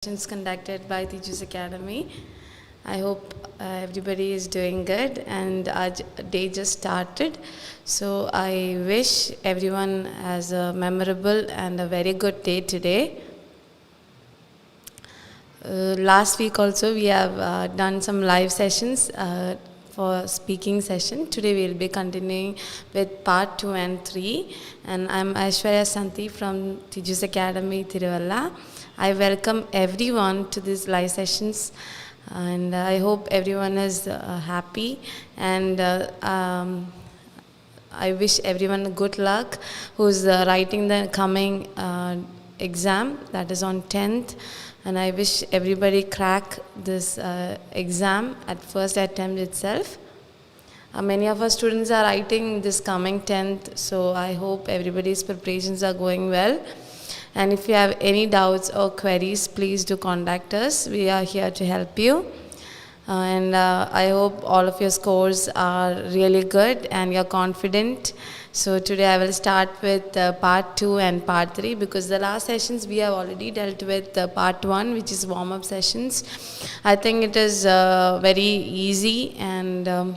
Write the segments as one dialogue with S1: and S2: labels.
S1: Sessions conducted by Teachers Academy. I hope everybody is doing good and our day just started. So I wish everyone has a memorable and a very good day today. Last week also we have done some live sessions for speaking session. Today we will be continuing with part 2 and 3, and I'm Aishwarya Santi from Teachers Academy Tiruvalla. I welcome everyone to these live sessions, and I hope everyone is happy, and I wish everyone good luck who's writing the coming exam that is on 10th, and I wish everybody crack this exam at first attempt itself. Many of our students are writing this coming 10th, so I hope everybody's preparations are going well. And if you have any doubts or queries, please do contact us. We are here to help you. And I hope all of your scores are really good and you're confident. So today I will start with part 2 and part 3, because the last sessions we have already dealt with part 1, which is warm-up sessions. I think it is very easy, and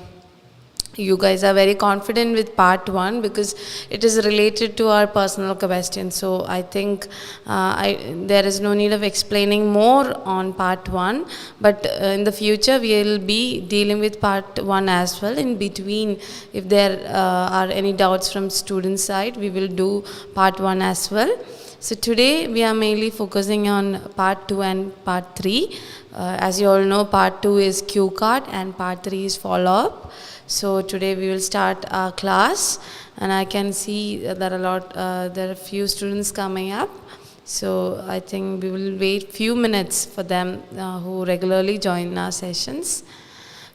S1: you guys are very confident with part 1 because it is related to our personal question. So I think there is no need of explaining more on part 1, but in the future we will be dealing with part 1 as well. In between, if there are any doubts from student side, we will do part 1 as well. So today we are mainly focusing on part 2 and part 3. As you all know, part 2 is cue card and part 3 is follow-up. So today we will start our class, and I can see that there are a few students coming up. So I think we will wait few minutes for them who regularly join our sessions.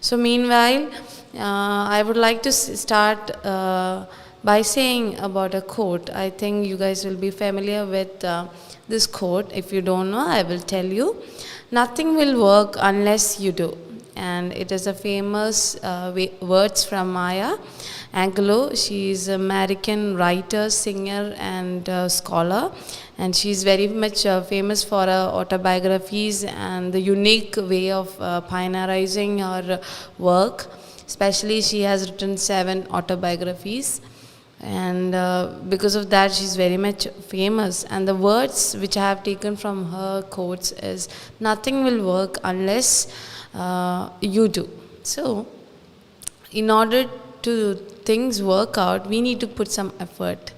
S1: So meanwhile, I would like to start by saying about a quote. I think you guys will be familiar with this quote. If you don't know, I will tell you. Nothing will work unless you do. And it is a famous words from Maya Angelou. She is an American writer, singer, and scholar, and she is very much famous for her autobiographies and the unique way of pioneerizing her work. Especially, she has written 7 autobiographies, and because of that she's very much famous. And the words which I have taken from her quotes is, nothing will work unless you do. So in order to things work out, we need to put some effort.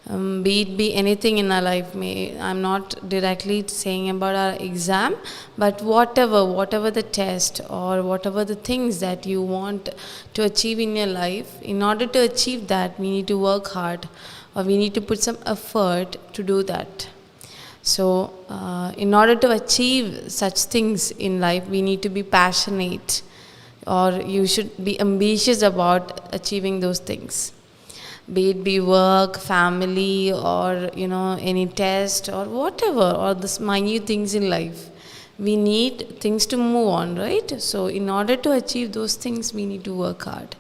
S1: Be anything in our life. I'm not directly saying about our exam, but whatever the test or whatever the things that you want to achieve in your life, in order to achieve that, we need to work hard, or we need to put some effort to do that. So in order to achieve such things in life, we need to be passionate, or you should be ambitious about achieving those things. Be it work, family, or any test or whatever, or the minute things in life. We need things to move on, right? So in order to achieve those things, we need to work hard.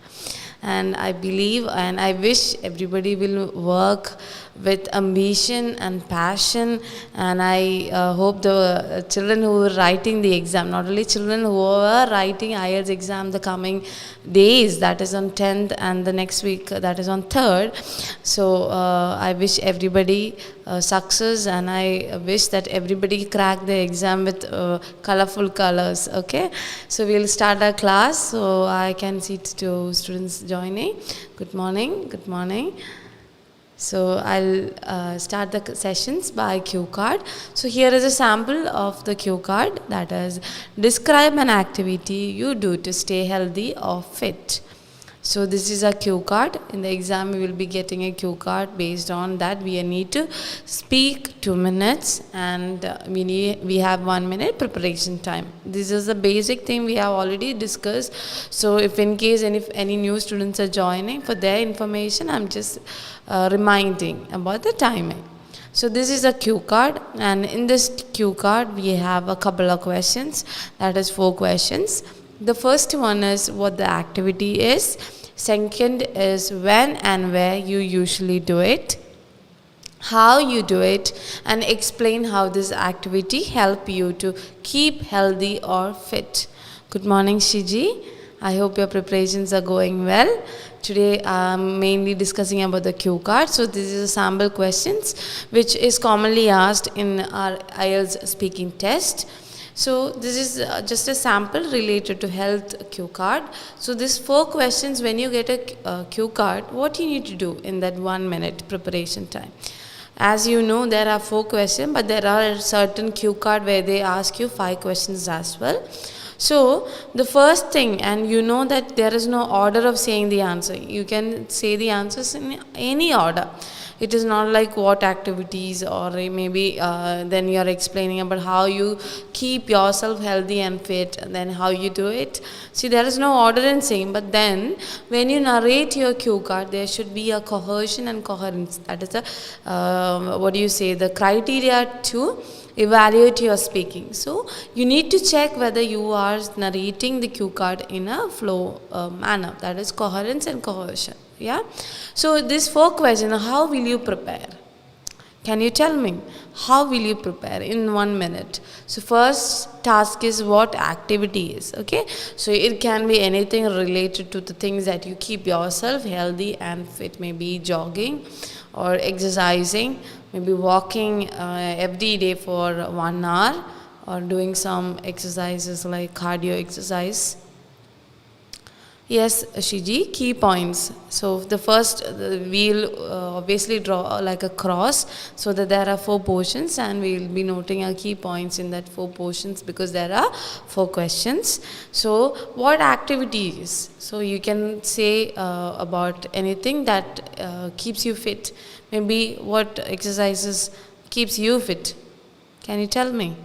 S1: And I believe and I wish everybody will work with ambition and passion, and I hope the children who are writing the exam, not only children who are writing IELTS exam the coming days, that is on 10th, and the next week that is on 3rd. So I wish everybody success, and I wish that everybody crack the exam with colorful colors. Okay, so we'll start our class. So I can see 2 students joining. Good morning. Good morning. So I'll start the sessions by cue card. So here is a sample of the cue card, that is, describe an activity you do to stay healthy or fit. So this is a cue card. In the exam we will be getting a cue card. Based on that, we need to speak 2 minutes, and we have 1 minute preparation time. This is the basic thing we have already discussed. So if in case any new students are joining, for their information, I'm just reminding about the timing. So this is a cue card, and in this cue card we have a couple of questions, that is 4 questions. The first one is what the activity is. Second is when and where you usually do it. how you do it, and explain how this activity help you to keep healthy or fit. Good morning, Shiji. I hope your preparations are going well. Today I'm mainly discussing about the cue card. So this is a sample questions which is commonly asked in our IELTS speaking test. So this is just a sample related to health cue card. So these 4 questions, when you get a cue card, what you need to do in that 1 minute preparation time. As you know, there are 4 questions, but there are certain cue card where they ask you 5 questions as well. So the first thing, and you know that there is no order of saying the answer. You can say the answers in any order. It is not like what activities, or maybe then you are explaining about how you keep yourself healthy and fit, and then how you do it. See, there is no order in saying, but then when you narrate your cue card, there should be a cohesion and coherence. That is the the criteria to evaluate your speaking. So you need to check whether you are narrating the cue card in a flow manner, that is coherence and cohesion. Yeah. So these 4 questions, how will you prepare? Can you tell me how will you prepare in 1 minute? So first task is what activity is. Okay, so it can be anything related to the things that you keep yourself healthy and fit, maybe jogging or exercising, maybe walking every day for 1 hour, or doing some exercises like cardio exercise. Yes, Shiji, key points. So the first, we'll obviously draw like a cross, so that there are 4 portions, and we'll be noting our key points in that 4 portions, because there are 4 questions. So what activities? So you can say about anything that keeps you fit. Maybe what exercises keeps you fit? Can you tell me?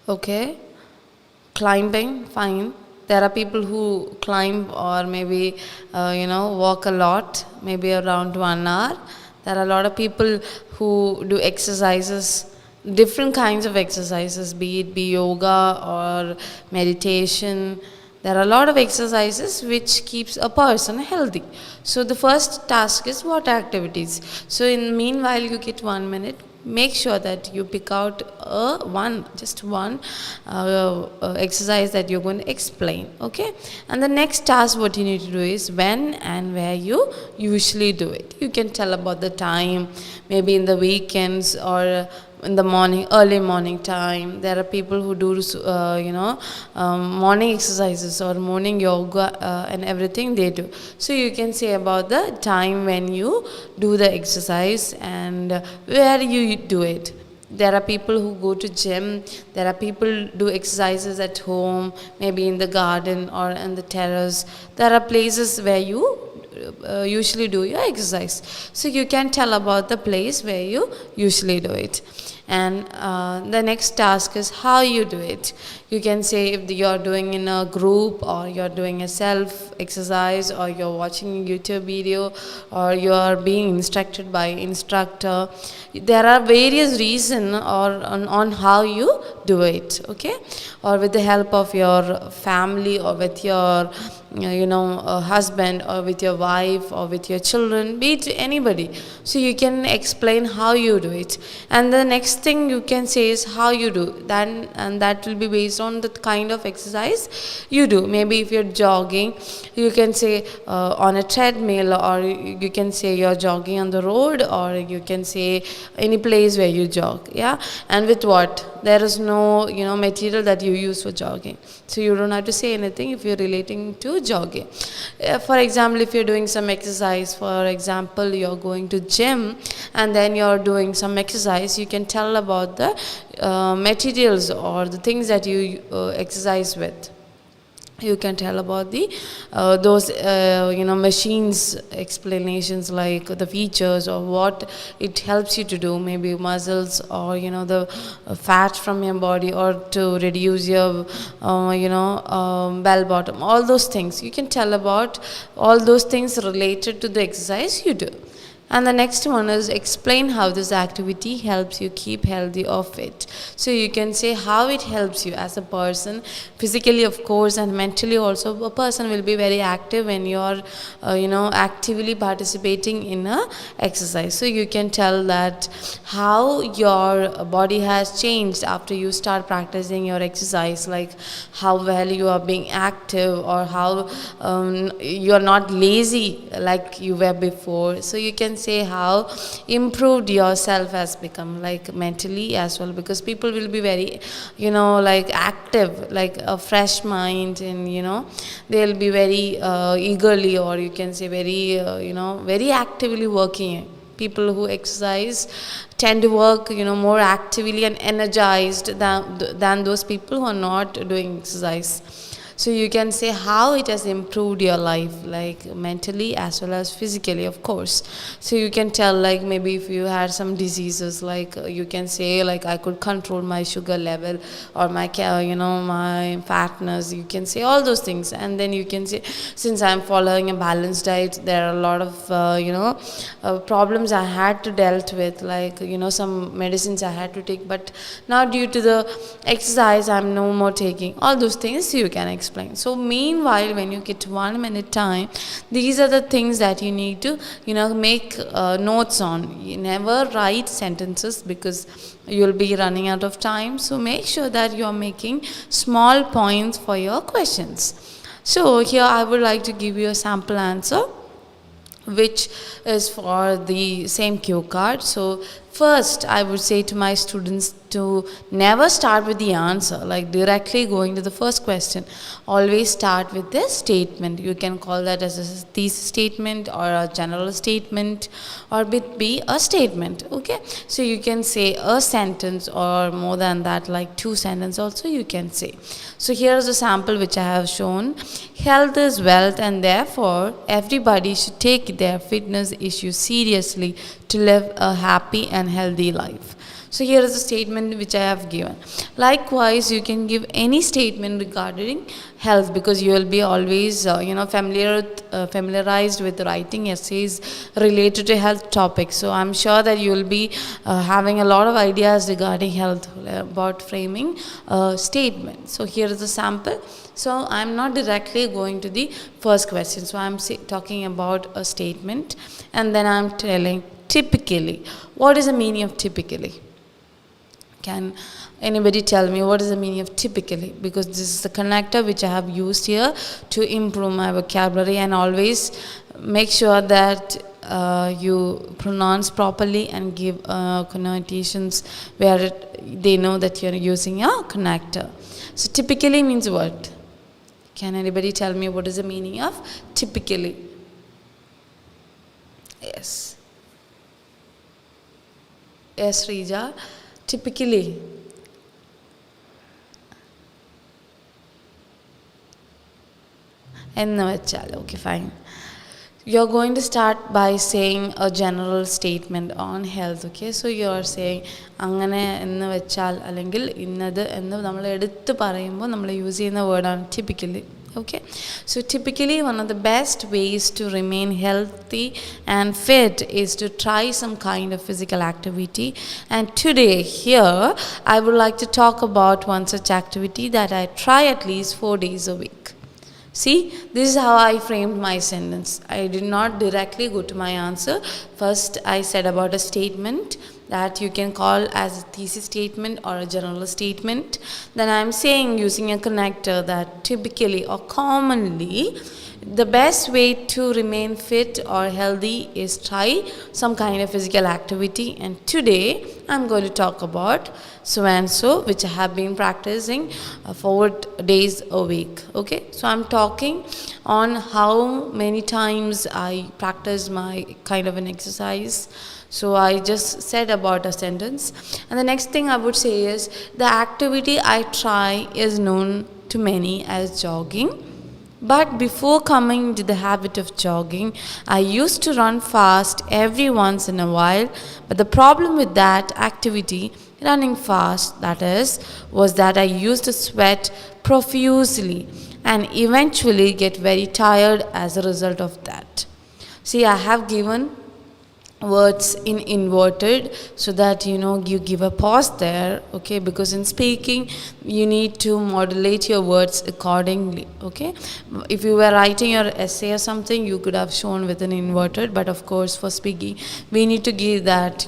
S1: Okay. Climbing, fine. There are people who climb, or maybe walk a lot, maybe around 1 hour. There are a lot of people who do exercises, different kinds of exercises, be it yoga or meditation. There are a lot of exercises which keeps a person healthy. So the first task is what activities. So in meanwhile you get 1 minute. Make sure that you pick out just one exercise that you're going to explain. Okay, and the next task what you need to do is when and where you usually do it. You can tell about the time, maybe in the weekends or in the morning, early morning time. There are people who do morning exercises or morning yoga and everything they do. So you can say about the time when you do the exercise and where you do it. There are people who go to gym. There are people do exercises at home, maybe in the garden or in the terrace. There are places where you usually do your exercise. So you can tell about the place where you usually do it. And the next task is how you do it. You can say if you're doing in a group, or you're doing a self exercise, or you're watching a YouTube video, or you're being instructed by instructor. There are various reasons on how you do it. Okay, or with the help of your family, or with your husband, or with your wife, or with your children, be it anybody. So you can explain how you do it, and the next thing you can say is how you do then, and that will be based on the kind of exercise you do. Maybe if you're jogging, you can say on a treadmill, or you can say you're jogging on the road, or you can say any place where you jog. Yeah, and with what? There is no material that you use for jogging, so you don't have to say anything if you're relating to jogging. For example, if you're doing some exercise, for example you're going to gym and then you're doing some exercise, you can tell about the materials or the things that you exercise with. You can tell about the those machines explanations, like the features or what it helps you to do, maybe muscles, or the fat from your body, or to reduce your bell bottom, all those things. You can tell about all those things related to the exercise you do. And the next one is explain how this activity helps you keep healthy or fit. So you can say how it helps you as a person, physically of course, and mentally also. A person will be very active when you're actively participating in a exercise. So you can tell that how your body has changed after you start practicing your exercise, like how well you are being active, or how you are not lazy like you were before. So you can say how improved yourself has become, like mentally as well, because people will be very active, like a fresh mind, and they'll be very eagerly, or you can say very very actively working. People who exercise tend to work more actively and energized than those people who are not doing exercise. So you can say how it has improved your life, like mentally as well as physically, of course. So you can tell, like maybe if you had some diseases, like you can say like I could control my sugar level, or my my fatness. You can say all those things, and then you can say, since I'm following a balanced diet, there are a lot of problems I had to dealt with, like some medicines I had to take, but now due to the exercise I'm no more taking all those things. You can explain. So meanwhile, when you get 1 minute time, these are the things that you need to make notes on. You never write sentences because you'll be running out of time. So make sure that you are making small points for your questions. So here I would like to give you a sample answer, which is for the same cue card. So first I would say to my students to never start with the answer, like directly going to the first question. Always start with this statement. You can call that as a thesis statement, or a general statement, or be a statement. Okay, so you can say a sentence, or more than that, like 2 sentences also you can say. So here is a sample which I have shown. Health is wealth, and therefore everybody should take their fitness issues seriously to live a happy and healthy life. So here is a statement which I have given. Likewise, you can give any statement regarding health, because you will be always familiarized with writing essays related to health topics. So I'm sure that you will be having a lot of ideas regarding health about framing a statement. So here is a sample. So I'm not directly going to the first question. So I'm talking about a statement, and then I'm telling typically. What is the meaning of typically? Can anybody tell me what is the meaning of typically? Because this is the connector which I have used here to improve my vocabulary, and always make sure that you pronounce properly and give connotations where they know that you're using a connector. So typically means what? Can anybody tell me what is the meaning of typically? Yes. Yes, Rija. Typically. Okay, fine. You're going to start by saying a general statement on health. Okay, so you're saying അങ്ങനെ എന്ന് വെച്ചാൽ അല്ലെങ്കിൽ ഇന്നത് എന്ന് നമ്മൾ എടുത്ത് പറയുമ്പോൾ നമ്മൾ യൂസ് ചെയ്യുന്ന വേർഡാണ് typically. Okay, so typically one of the best ways to remain healthy and fit is to try some kind of physical activity. And today here I would like to talk about one such activity that I try at least 4 days a week. See, this is how I framed my sentence. I did not directly go to my answer. First I said about a statement that you can call as a thesis statement or a general statement. Then I am saying, using a connector, that typically or commonly the best way to remain fit or healthy is try some kind of physical activity. And today I'm going to talk about so and so, which I have been practicing 4 days a week. Okay, so I'm talking on how many times I practice my kind of an exercise. So I just said about a sentence. And the next thing I would say is, the activity I try is known to many as jogging. But before coming to the habit of jogging, I used to run fast every once in a while. But the problem with that activity, running fast, that is, was that I used to sweat profusely and eventually get very tired as a result of that. See, I have given words in inverted, so that you give a pause there, okay, because in speaking you need to modulate your words accordingly, okay. If you were writing your essay or something, you could have shown with an inverted, but of course for speaking we need to give that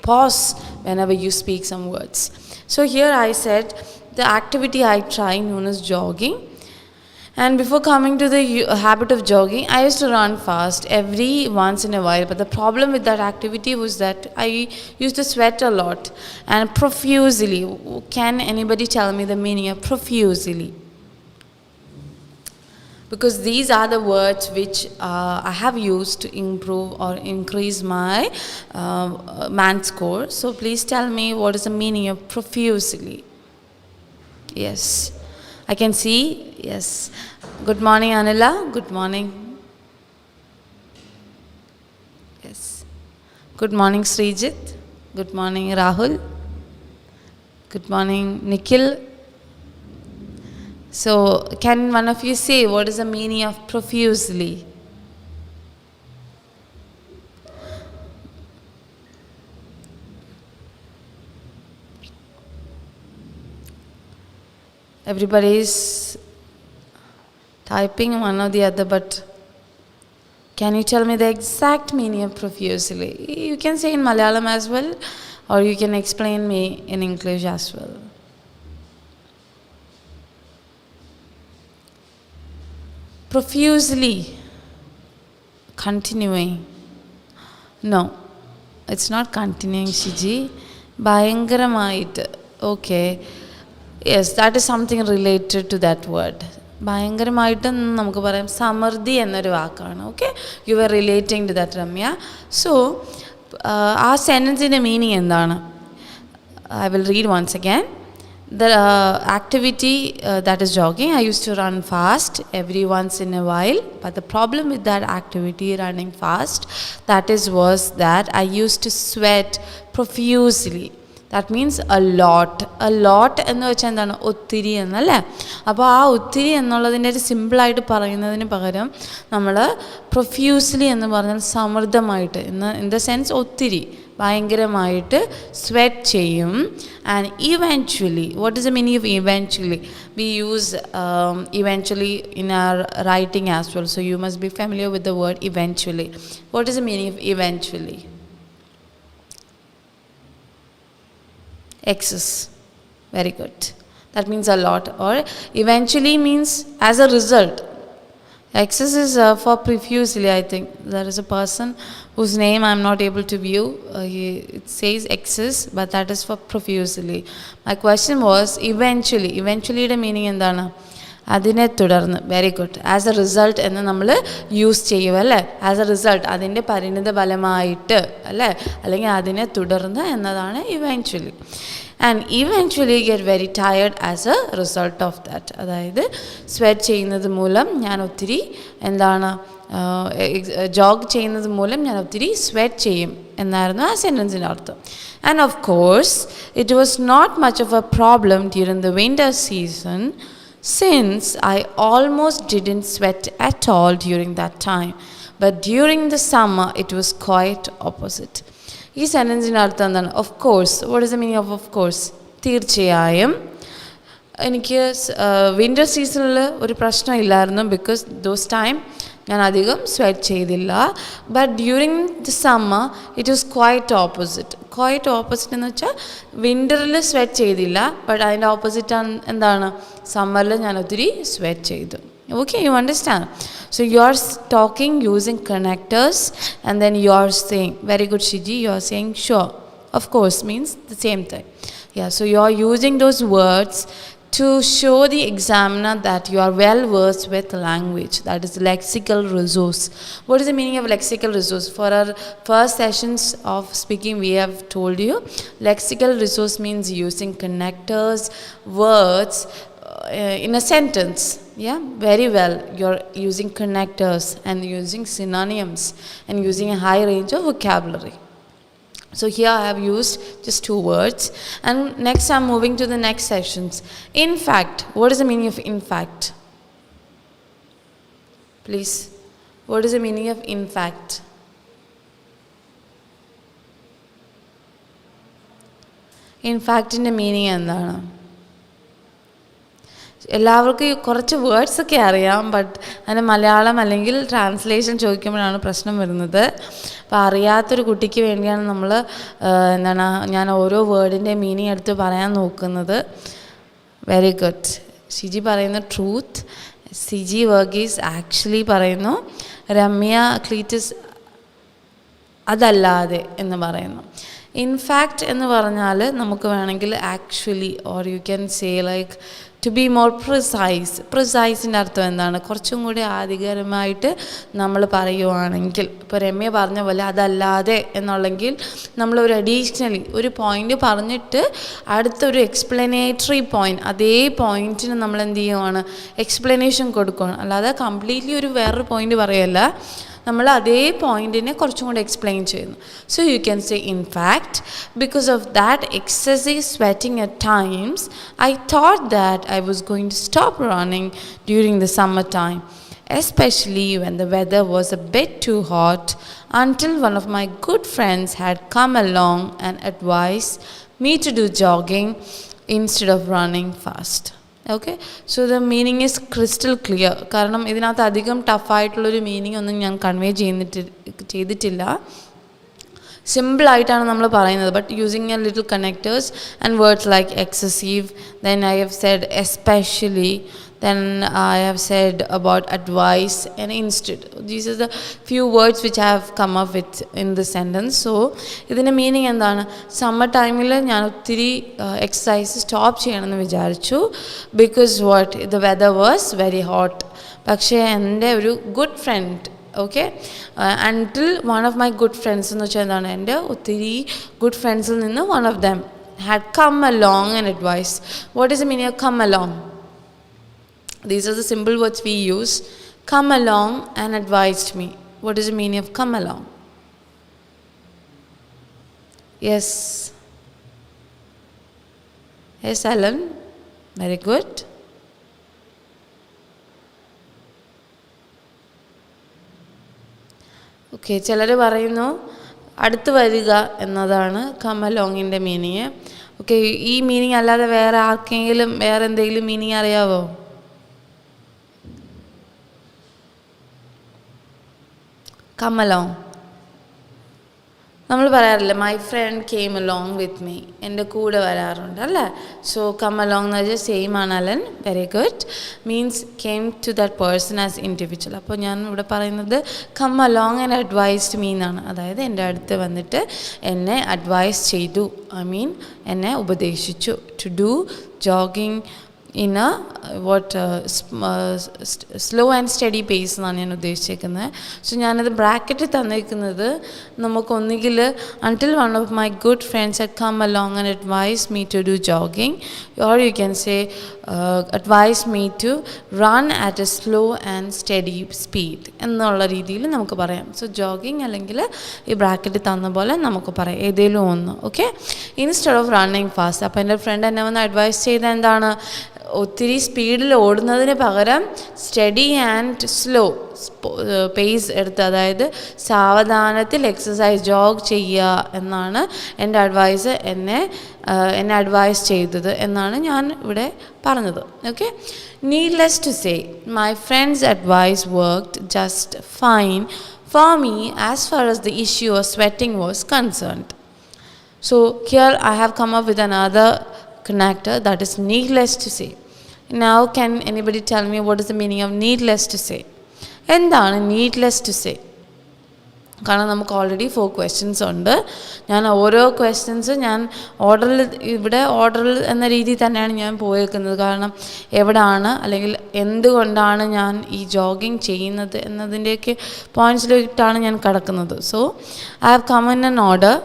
S1: pause whenever you speak some words. So here I said the activity I try known as jogging. And before coming to the habit of jogging, I used to run fast every once in a while. But the problem with that activity was that I used to sweat a lot and profusely. Can anybody tell me the meaning of profusely? Because these are the words which I have used to improve or increase my math score. So please tell me what is the meaning of profusely. Yes. I can see, yes. Good morning, Anila. Good morning. Yes. Good morning, Srijit. Good morning, Rahul. Good morning, Nikhil. So, can one of you say what is the meaning of profusely? Everybody is typing one or the other, but can you tell me the exact meaning of profusely? You can say in Malayalam as well, or you can explain me in English as well. Profusely, continuing. No, it's not continuing, Shiji. Bhayangaramayitte. Okay. Yes, that is something related to that word. ഭയങ്കരമായിട്ട് നമുക്ക് പറയാം സമൃദ്ധി എന്നൊരു വാക്കാണ്. Okay, you are relating to that Ramya. So ആ സെൻറ്റൻസിൻ്റെ meaning എന്താണ്? I will read once again. The activity that is jogging, I used to run fast every once in a while. But the problem with that activity, running fast, was that I used to sweat profusely. That means a lot. A lot എന്ന് വെച്ചാൽ എന്താണ്? ഒത്തിരി എന്നല്ലേ. അപ്പോൾ ആ ഒത്തിരി എന്നുള്ളതിൻ്റെ ഒരു സിമ്പിളായിട്ട് പറയുന്നതിന് പകരം നമ്മൾ പ്രൊഫ്യൂസ്ലി എന്ന് പറഞ്ഞാൽ സമൃദ്ധമായിട്ട് ഇൻ ദ സെൻസ് ഒത്തിരി ഭയങ്കരമായിട്ട് സ്വെറ്റ് ചെയ്യും. And eventually, what is the meaning of eventually? We use eventually in our writing as well. So you must be familiar with the word eventually. What is the meaning of eventually? Excess. Very good. That means a lot. Or eventually means as a result. Excess is for profusely, I think. There is a person whose name I am not able to view. It says excess, but that is for profusely. My question was eventually. Eventually the meaning endana? അതിനെ തുടർന്ന്. Very good. As A result എന്ന് നമ്മൾ use ചെയ്യും അല്ലേ. As A result, അതിൻ്റെ പരിണിത ഫലമായിട്ട് അല്ലേ, അല്ലെങ്കിൽ അതിനെ തുടർന്ന് എന്നതാണ് eventually. And eventually get very tired as A result of that. അതായത് സ്വെറ്റ് ചെയ്യുന്നത് മൂലം ഞാൻ ഒത്തിരി ജോഗ് ചെയ്യുന്നത് മൂലം ഞാൻ ഒത്തിരി സ്വെറ്റ് ചെയ്യും എന്നായിരുന്നു ആ സെൻറ്റൻസിൻ്റെ അർത്ഥം. And of course it was not much of a problem during the winter season, since I almost didn't sweat at all during that time. But during the summer, it was quite opposite. ഈ സെൻറ്റൻസിൻ്റെ അർത്ഥം എന്താണ്? Of course. What is the meaning of course? തീർച്ചയായും എനിക്ക് winter സീസണിൽ ഒരു പ്രശ്നമില്ലായിരുന്നു. Because those time ഞാൻ അധികം sweat ചെയ്തില്ല. But during the summer it was quite opposite. Quite opposite എന്ന് വെച്ചാൽ വിൻ്ററിൽ സ്വെറ്റ് ചെയ്തില്ല, ബട്ട് അതിൻ്റെ ഓപ്പോസിറ്റ് എന്താണ്? സമ്മറിൽ ഞാൻ ഒത്തിരി സ്വെറ്റ് ചെയ്തു. Okay, you understand? So you are talking using connectors and then you are saying, very good Shiji, you are saying sure, of course means the same thing. Yeah, so you are using those words to show the examiner that you are well versed with language. That is lexical resource. What is the meaning of lexical resource? For our first sessions of speaking, we have told you lexical resource means using connectors, words in a sentence. Yeah, very well. You're using connectors and using synonyms and using a high range of vocabulary. So here I have used just 2 words, and next I'm moving to the next sections. In fact, what is the meaning of in fact? Please, what is the meaning of in fact? ഇൻഫാക്റ്റിൻ്റെ meaning എന്താണ്? എല്ലാവർക്കും കുറച്ച് വേർഡ്സൊക്കെ അറിയാം, but അതിന് മലയാളം അല്ലെങ്കിൽ translation ചോദിക്കുമ്പോഴാണ് പ്രശ്നം വരുന്നത്. അപ്പോൾ അറിയാത്തൊരു കുട്ടിക്ക് വേണ്ടിയാണ് നമ്മൾ ഞാൻ ഓരോ വേർഡിൻ്റെ മീനിങ് എടുത്ത് പറയാൻ നോക്കുന്നത്. Very good. ഷിജി പറയുന്നു ട്രൂത്ത്, സിജി വർഗീസ് ആക്ച്വലി പറയുന്നു, രമ്യ ക്ലീറ്റസ് അതല്ലാതെ എന്ന് പറയുന്നു. ഇൻഫാക്റ്റ് എന്ന് പറഞ്ഞാൽ നമുക്ക് വേണമെങ്കിൽ actually or you can say like to be more പ്രിസൈസിൻ്റെ അർത്ഥം എന്താണ്? കുറച്ചും കൂടി ആധികാരികമായിട്ട് നമ്മൾ പറയുവാണെങ്കിൽ, ഇപ്പോൾ രമ്യ പറഞ്ഞ പോലെ അതല്ലാതെ എന്നുള്ളെങ്കിൽ നമ്മളൊരു അഡീഷണലി ഒരു പോയിൻ്റ് പറഞ്ഞിട്ട് അടുത്തൊരു എക്സ്പ്ലനേറ്ററി പോയിൻ്റ്, അതേ പോയിൻറ്റിന് നമ്മൾ എന്ത് ചെയ്യുവാണ്? എക്സ്പ്ലനേഷൻ കൊടുക്കുകയാണ്. അല്ലാതെ കംപ്ലീറ്റ്ലി ഒരു വേറൊരു പോയിൻ്റ് പറയല്ല, നമ്മൾ അതേ പോയിൻറ്റിനെ കുറച്ചും കൂടി എക്സ്പ്ലെയിൻ ചെയ്യുന്നു. So you can say in fact because of that excessive sweating at times I thought that I was going to stop running during the summer time, especially when the weather was a bit too hot, until one of my good friends had come along and advised me to do jogging instead of running fast. Okay, so the meaning is crystal clear. കാരണം ഇതിനകത്ത് അധികം ടഫായിട്ടുള്ളൊരു meaning ഒന്നും ഞാൻ convey ചെയ്തിട്ടില്ല. സിമ്പിളായിട്ടാണ് നമ്മൾ പറയുന്നത്, but using A little connectors and words like excessive, then I have Z especially, then I have said about advice and instead. These are the few words which I have come up with in the sentence. So ഇതിൻ്റെ meaning എന്താണ്? Summer ടൈമിൽ ഞാൻ ഒത്തിരി exercise stop ചെയ്യണമെന്ന് വിചാരിച്ചു, because what the weather was very hot. പക്ഷേ എൻ്റെ ഒരു good friend, okay, until one of my good friends എന്ന് വെച്ചാൽ എന്താണ്? എൻ്റെ ഒത്തിരി ഗുഡ് ഫ്രണ്ട്സിൽ നിന്ന് one of them had come along and advised. What is the meaning of come along? These are the simple words we use. Come along and advised me. What is the meaning of come along? Yes. Yes, Alan. Very good. Okay, ചിലർ പറയുന്നു അടുത്ത് വരിക എന്നതാണ് come അലോങ്ങിൻ്റെ meaning. Okay, ഈ meaning അല്ലാതെ വേറെ ആർക്കെങ്കിലും വേറെ എന്തെങ്കിലും മീനിങ് അറിയാവോ? കം അലോങ് നമ്മൾ പറയാറില്ല, my friend came along with me, എൻ്റെ കൂടെ വരാറുണ്ട് അല്ലേ? സോ കം അലോങ് എന്ന് വെച്ചാൽ സെയിം ആണ് Alan. Very good. Means came to that person as individual. അപ്പോൾ ഞാൻ ഇവിടെ പറയുന്നത് come along and advised me എന്നാണ്. അതായത് എൻ്റെ അടുത്ത് വന്നിട്ട് എന്നെ അഡ്വൈസ് ചെയ്തു, ഐ മീൻ എന്നെ ഉപദേശിച്ചു. To do jogging in a slow and steady pace എന്നാണ് ഞാൻ ഉദ്ദേശിക്കുന്നത്. സോ ഞാനത് ബ്രാക്കറ്റിൽ തന്നിരിക്കുന്നത് നമുക്കൊന്നുകിൽ until one of my good friends had come along and advised me to do jogging, or you can say advised me to run at a slow and steady speed എന്നുള്ള രീതിയിൽ നമുക്ക് പറയാം. സോ ജോഗിങ് അല്ലെങ്കിൽ ഈ ബ്രാക്കറ്റിൽ തന്ന പോലെ നമുക്ക് പറയാം, ഏതെങ്കിലും ഒന്ന്. Okay, instead of running fast. അപ്പോൾ എൻ്റെ ഫ്രണ്ട് എന്നെ വന്ന് അഡ്വൈസ് ചെയ്ത എന്താണ്? ഒത്തിരി സ്പീഡിൽ ഓടുന്നതിന് പകരം സ്റ്റഡി ആൻഡ് സ്ലോ പേസ് എടുത്ത്, അതായത് സാവധാനത്തിൽ എക്സസൈസ് ജോഗ് ചെയ്യുക എന്നാണ് എൻ്റെ അഡ്വൈസ് എന്നെ അഡ്വൈസ് ചെയ്തത് എന്നാണ് ഞാൻ ഇവിടെ പറഞ്ഞത്. Okay, needless to say my friend's advice worked just fine for me as far as the issue of sweating was concerned. So here I have come up with another connector, that is needless to say. Now can anybody tell me what is the meaning of needless to say? എന്താണ് needless to say? കാരണം നമുക്ക് already 4 questions ഉണ്ട്. ഞാൻ ഓരോ questions ഞാൻ ഓർഡറിൽ എന്ന രീതിയിൽ തന്നെയാണ് ഞാൻ പോയേക്കുന്നത്. കാരണം എവിടാണ് അല്ലെങ്കിൽ എന്തുകൊണ്ടാണ് ഞാൻ ഈ ജോഗിങ് ചെയ്യുന്നത് എന്നതിൻ്റെയൊക്കെ പോയിൻറ്റ്സിലേക്കിട്ടാണ് ഞാൻ കിടക്കുന്നത്. So I have come in an order.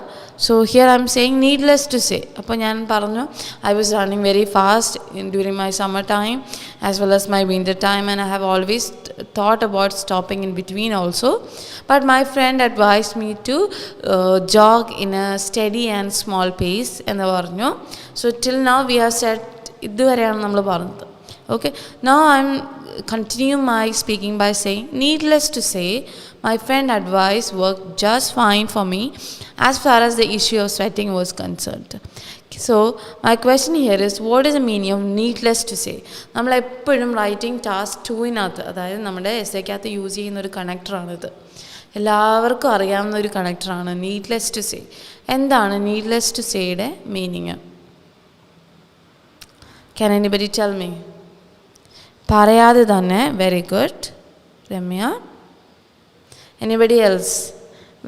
S1: So here I am saying needless to say. അപ്പോൾ ഞാൻ പറഞ്ഞു I was running very fast during my summer time as well as my winter time, and I have always thought about stopping in between also. But my friend advised me to jog in a steady and small pace എന്ന് പറഞ്ഞു. So till now we have said ഇതുവരെയാണ് നമ്മൾ പറഞ്ഞത്. Okay, now I am continue my speaking by saying, needless to say, my friend advice worked just fine for me as far as the issue of sweating was concerned. So my question here is, what is the meaning of needless to say? നമ്മൾ എപ്പോഴും writing task 2-നകത്ത്, അതായത് നമ്മുടെ എസ്സേക്കകത്ത് use ചെയ്യുന്ന ഒരു കണക്ടറാണിത്. എല്ലാവർക്കും അറിയാവുന്ന ഒരു കണക്ടറാണ് നീഡ്ലെസ് ടു സേ. എന്താണ് നീഡ്ലെസ് ടു സേയുടെ meaning? Can anybody tell me? പറയാതെ തന്നെ. Very good Ramya. Anybody else?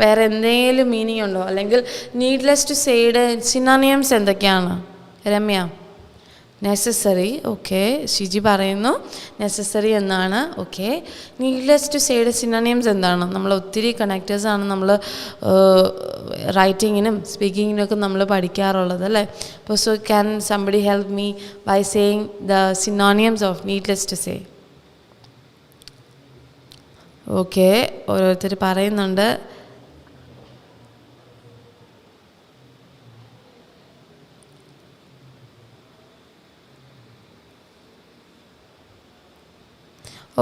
S1: വേറെ എന്തെങ്കിലും മീനിങ് ഉണ്ടോ? അല്ലെങ്കിൽ നീഡ്ലെസ് ടു സേയുടെ സിനോണിയംസ് എന്തൊക്കെയാണ്? രമ്യ? നെസസറി. ഓക്കെ, ഷിജി പറയുന്നു നെസസറി എന്നാണ്. ഓക്കെ, നീഡ്ലെസ് ടു സേയുടെ സിനോണിയംസ് എന്താണ്? നമ്മൾ ഒത്തിരി കണക്റ്റേഴ്സാണ് നമ്മൾ റൈറ്റിങ്ങിനും സ്പീക്കിങ്ങിനും ഒക്കെ നമ്മൾ പഠിക്കാറുള്ളത് അല്ലേ? അപ്പോൾ so can somebody help me by saying the synonyms of needless to say? Okay, ഓരോരുത്തർ പറയുന്നുണ്ട്.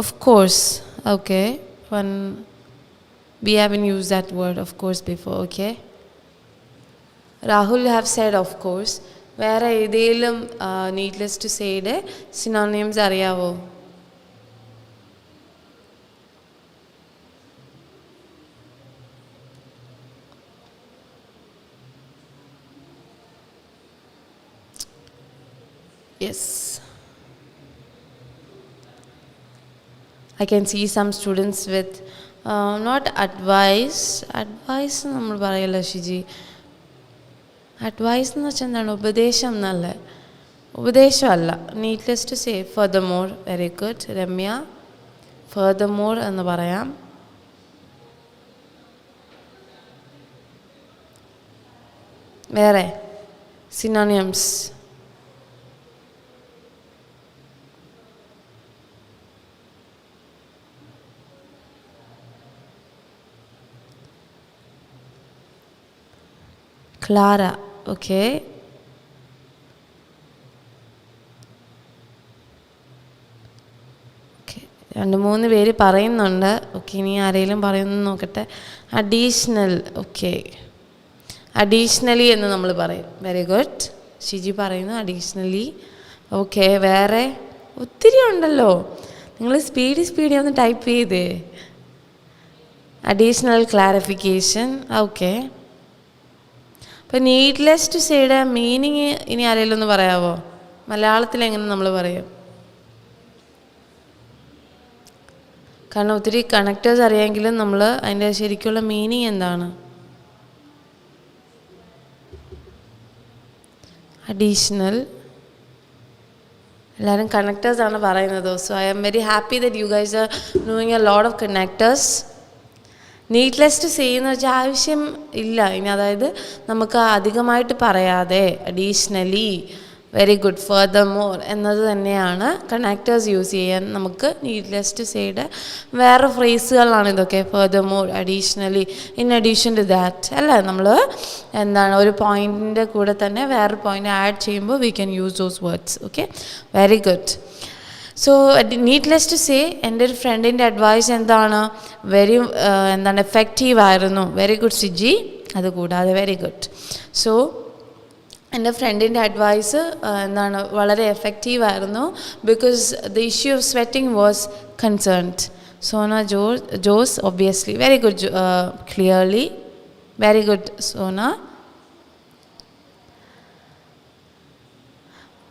S1: Of course. Okay, we haven't used that word of course before. Okay, Rahul have said of course. വേറെ ഏതെങ്കിലും needless to സേയുടെ synonyms അറിയാവോ? Yes, I can see some students with not advice നമ്മൾ പറയല്ലോ Shiji. Advice എന്ന് വെച്ചാൽ എന്താണ്? ഉപദേശം എന്നല്ലേ? ഉപദേശമല്ല. Needless to say furthermore. Very good Ramya. Furthermore എന്ന് പറയാം. വേറെ സിനോണിയംസ്? ക്ലാര. ഓക്കെ, ഓക്കെ, 2-3 പേര് പറയുന്നുണ്ട്. ഓക്കെ, ഇനി ആരെങ്കിലും പറയുന്നു നോക്കട്ടെ. അഡീഷണൽ. ഓക്കെ, അഡീഷണലി എന്ന് നമ്മൾ പറയും. വെരി ഗുഡ്, ഷിജി പറയുന്നു അഡീഷണലി. ഓക്കെ, വേറെ ഒത്തിരി ഉണ്ടല്ലോ. നിങ്ങൾ സ്പീഡി ഒന്ന് ടൈപ്പ് ചെയ്തേ. Additional clarification. ഓക്കെ, അപ്പോൾ നീഡ്ലെസ് ടു സേയുടെ മീനിങ് ഇനി ആരെങ്കിലും ഒന്ന് പറയാമോ? മലയാളത്തിൽ എങ്ങനെ നമ്മൾ പറയും? കാരണം ഒത്തിരി കണക്റ്റേഴ്സ് അറിയാമെങ്കിലും നമ്മൾ അതിൻ്റെ ശരിക്കുള്ള മീനിങ് എന്താണ്? അഡീഷണൽ. എല്ലാവരും കണക്റ്റേഴ്സാണ് പറയുന്നത്. So I am very happy that you guys are knowing a lot of connectors. Needless to say എന്ന് വെച്ചാൽ ആവശ്യം ഇല്ല ഇനി, അതായത് നമുക്ക് അധികമായിട്ട് പറയാതെ അഡീഷണലി, വെരി ഗുഡ്, ഫർദർമോർ എന്നത് തന്നെയാണ് കണക്റ്റേഴ്സ് യൂസ് ചെയ്യാൻ നമുക്ക് നീഡ്ലെസ് ടു സേയുടെ വേറെ ഫ്രേസുകളാണ് ഇതൊക്കെ. Furthermore, additionally, in addition to that അല്ലേ? നമ്മൾ എന്താണ് ഒരു പോയിൻറ്റിൻ്റെ കൂടെ തന്നെ വേറൊരു പോയിൻ്റ് ആഡ് ചെയ്യുമ്പോൾ we can use those words. Okay, very good. So needless to say എൻ്റെ ഒരു ഫ്രണ്ടിൻ്റെ അഡ്വൈസ് എന്താണ്? എന്താണ് എഫക്റ്റീവായിരുന്നു. Very good Siji. അതുകൂടാതെ വെരി ഗുഡ്. സോ എൻ്റെ ഫ്രണ്ടിൻ്റെ അഡ്വൈസ് എന്താണ്? വളരെ എഫക്റ്റീവായിരുന്നു. Because the issue of sweating was concerned. Sona Jose obviously. Very good clearly. Very good Sona.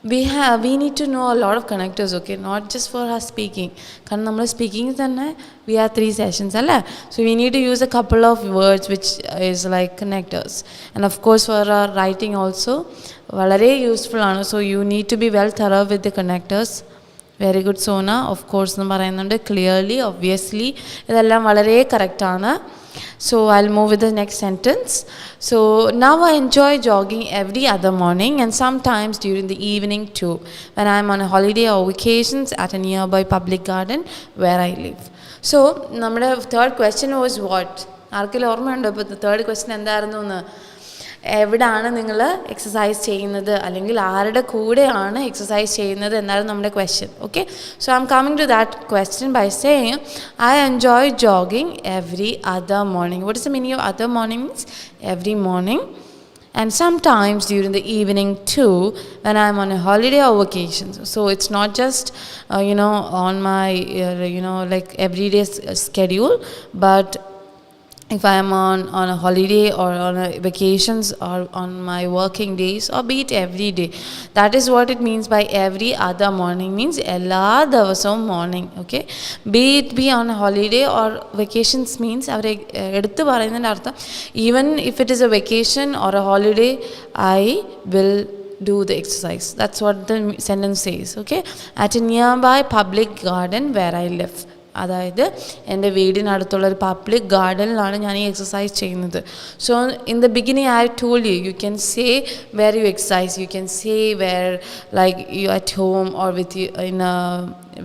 S1: we need to know a lot of connectors, okay, not just for her speaking. കാരണം നമ്മൾ speaking തന്നെ we have 3 sessions അല്ലേ? So we need to use a couple of words which is like connectors, and of course for our writing also വളരെ useful ആണ്. So you need to be well thorough with the connectors. Very good Sona. Of course എന്ന് പറയുന്നുണ്ട്. Clearly, obviously, ഇതെല്ലാം വളരെ കറക്റ്റാണ്. So I'll move with the next sentence. So now I enjoy jogging every other morning and sometimes during the evening too, when I'm on a holiday or vacations at a nearby public garden where I live. So നമ്മുടെ third question was what? ആർക്കെങ്കിലും ഓർമ്മയുണ്ടോ ഇപ്പോൾ third question എന്തായിരുന്നു എന്ന്? എവിടെയാണ് നിങ്ങൾ exercise ചെയ്യുന്നത് അല്ലെങ്കിൽ ആരുടെ കൂടെയാണ് എക്സസൈസ് ചെയ്യുന്നത് എന്നാണ് നമ്മുടെ question. Okay, so I am coming to that question by saying I enjoy jogging every other morning. What is the meaning of other morning? Means every morning, and sometimes during the evening too when I'm on a holiday or vacations. So it's not just on my like everyday schedule, but if I am on a holiday or on a vacations or on my working days, or be it every day. That is what it means by every other morning, means ella davasam morning. Okay, be it be on a holiday or vacations means avare eduthu parayunninte artham even if it is a vacation or a holiday, I will do the exercise. That's what the sentence says. Okay, at a nearby public garden where I live. അതായത് എൻ്റെ വീടിനടുത്തുള്ളൊരു public ഗാർഡനിലാണ് ഞാൻ ഈ exercise ചെയ്യുന്നത്. So in the beginning I told you can say where you exercise, you can say where like you at home or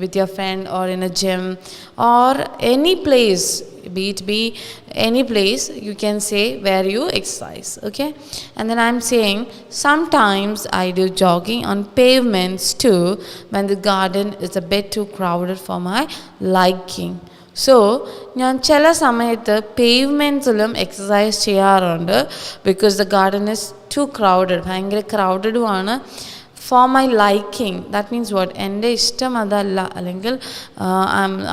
S1: with your friend or in a gym or any place, be any place, you can say where you exercise. Okay, and then I'm saying sometimes I do jogging on pavements too when the garden is a bit too crowded for my liking. So ഞാൻ ചില സമയത്ത് പേവ്മെൻറ്റ്സിലും exercise ചെയ്യാറുണ്ട് because the garden is too crowded, ഭയങ്കര ക്രൗഡഡുമാണ്. For my liking, that means what? എൻ്റെ ഇഷ്ടം അതല്ല, അല്ലെങ്കിൽ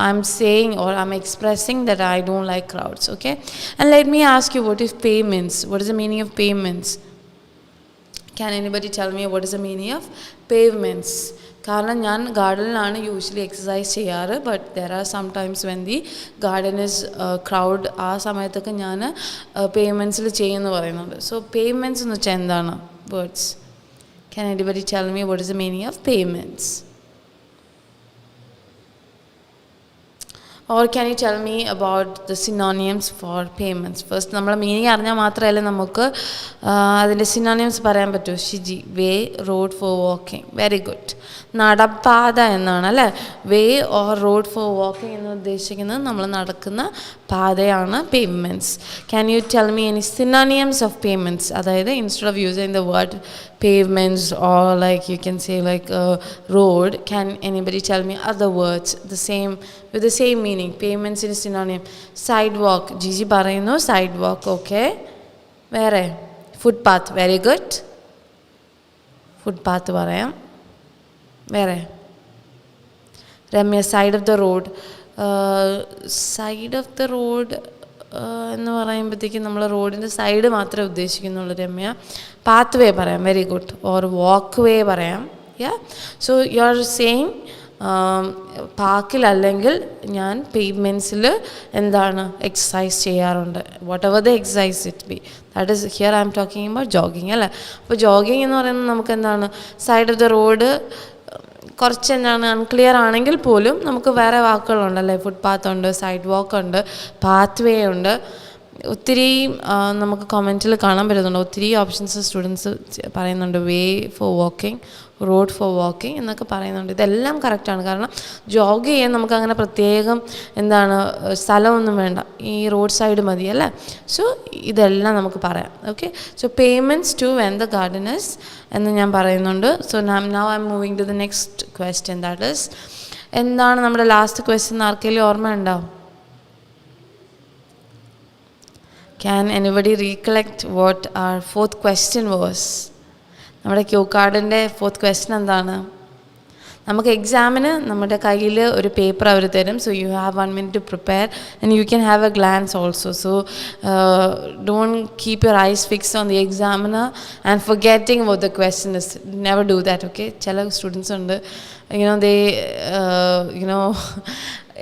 S1: I'm saying or I'm expressing that I don't like crowds. Okay, and let me ask you, what is payments? What is the meaning of payments? Can anybody tell me what is the meaning of pavements? കാരണം ഞാൻ ഗാർഡനിലാണ് usually exercise ചെയ്യാറ്, but there are some times when the garden is crowd. ആ സമയത്തൊക്കെ ഞാൻ പേയ്മെൻറ്റ്സിൽ ചെയ്യുമെന്ന് പറയുന്നുണ്ട്. So payments എന്ന് വെച്ചാൽ എന്താണ്? Words. Can anybody tell me what is the meaning of payments? Or can you tell me about the synonyms for payments? First, നമ്മൾ meaning അറിഞ്ഞാൽ മാത്രമല്ല നമുക്ക് അതിൻ്റെ സിനോണിംസ് പറയാൻ പറ്റൂ. Shiji, way, road for walking. Very good. നടപ്പാത എന്നാണ് അല്ലേ? Way or road for walking എന്ന് ഉദ്ദേശിക്കുന്നത് നമ്മൾ നടക്കുന്ന പാതയാണ് payments. Can you tell me any synonyms of payments? അതായത് instead of using the word pavements or like you can say like a road, can anybody tell me other words the same with the same meaning? Pavements is synonym. Sidewalk, Gigi parayunu sidewalk. Okay, where? Footpath. Very good. Footpath parayam. Where? Ramya, side of the road. Side of the road എന്ന് പറയുമ്പോഴത്തേക്കും നമ്മൾ റോഡിൻ്റെ side മാത്രമേ ഉദ്ദേശിക്കുന്നുള്ളൂ. Ramya, path വേ പറയാം. Very good. Or വാക്ക് വേ പറയാം. യാ, so you are saying പാർക്കിലല്ലെങ്കിൽ ഞാൻ പേയ്മെൻറ്റ്സിൽ എന്താണ് exercise ചെയ്യാറുണ്ട്. What ever the exercise it be, that is here I am talking about jogging അല്ലേ. അപ്പോൾ ജോഗിങ് എന്ന് പറയുന്നത് നമുക്ക് എന്താണ്, സൈഡ് ഓഫ് ദ റോഡ് കുറച്ച് എന്താണ് അൺക്ലിയർ ആണെങ്കിൽ പോലും നമുക്ക് വേറെ വാക്കുകളുണ്ടല്ലേ. ഫുട്പാത്ത് ഉണ്ട്, സൈഡ് വാക്ക് ഉണ്ട്, പാത്ത് വേ ഉണ്ട്. ഒത്തിരി നമുക്ക് കമൻറ്റിൽ കാണാൻ പറ്റുന്നുണ്ട്. ഒത്തിരി ഓപ്ഷൻസ് സ്റ്റുഡൻസ് പറയുന്നുണ്ട്. Way for walking, road for walking എന്നൊക്കെ പറയുന്നുണ്ട്. ഇതെല്ലാം കറക്റ്റാണ്. കാരണം ജോഗ് ചെയ്യാൻ നമുക്കങ്ങനെ പ്രത്യേകം എന്താണ് സ്ഥലമൊന്നും വേണ്ട, ഈ റോഡ് സൈഡ് മതി അല്ലേ. സോ ഇതെല്ലാം നമുക്ക് പറയാം. Okay, so pavements to when the garden is എന്ന് ഞാൻ പറയുന്നുണ്ട്. So now I am moving to the next question. That is, എന്താണ് നമ്മുടെ ലാസ്റ്റ് ക്വസ്റ്റ്യൻ? ആർക്കെങ്കിലും ഓർമ്മ ഉണ്ടോ? Can anybody recollect what our fourth question was? നമ്മുടെ ക്യൂ കാർഡിൻ്റെ ഫോർത്ത് ക്വസ്റ്റ്യൻ എന്താണ്? നമുക്ക് എക്സാമിന് നമ്മുടെ കയ്യിൽ ഒരു പേപ്പർ അവർ തരും. So you have 1 minute to prepare and you can have a glance also. So don't keep your eyes fixed on the examiner and forgetting what the question is. Never do that. Okay, ചില students ഉണ്ട്, they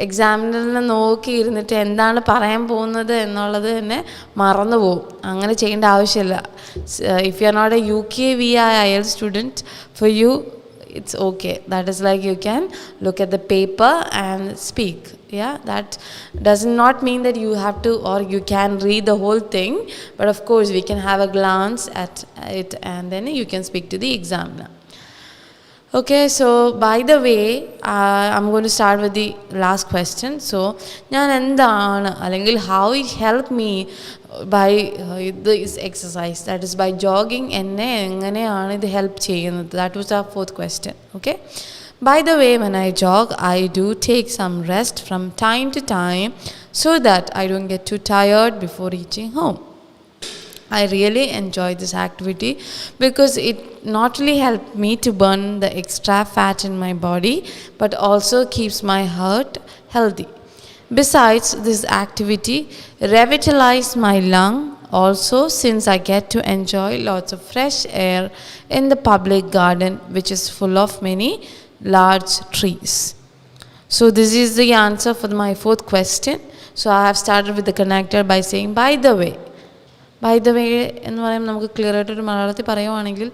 S1: എക്സാമിനറിനെ നോക്കി ഇരുന്നിട്ട് എന്താണ് പറയാൻ പോകുന്നത് എന്നുള്ളത് തന്നെ മറന്നു പോകും. അങ്ങനെ ചെയ്യേണ്ട ആവശ്യമില്ല. If you are not a UKVI IELTS student, for you it's okay. That is like you can look at the paper and speak. Yeah, that does not mean that you have to or you can read the whole thing, but of course we can have a glance at it and then you can speak to the examiner. Okay, so by the way, I'm going to start with the last question. So, ഞാൻ എന്താണ് അല്ലെങ്കിൽ how it helped me by this exercise, that is by jogging, എന്നെ എങ്ങനെയാണ് ഇത് help ചെയ്യുന്നത്? That was our fourth question. Okay. By the way, when I jog, I do take some rest from time to time so that I don't get too tired before reaching home. I really enjoy this activity because it not only helped me to burn the extra fat in my body but also keeps my heart healthy. Besides, this activity revitalizes my lung also, since I get to enjoy lots of fresh air in the public garden, which is full of many large trees. So this is the answer for my fourth question. So I have started with the connector by saying by the way. By the way എന്ന് പറയുമ്പോൾ നമുക്ക് clear ആയിട്ടൊരു മലയാളത്തിൽ പറയുവാണെങ്കിൽ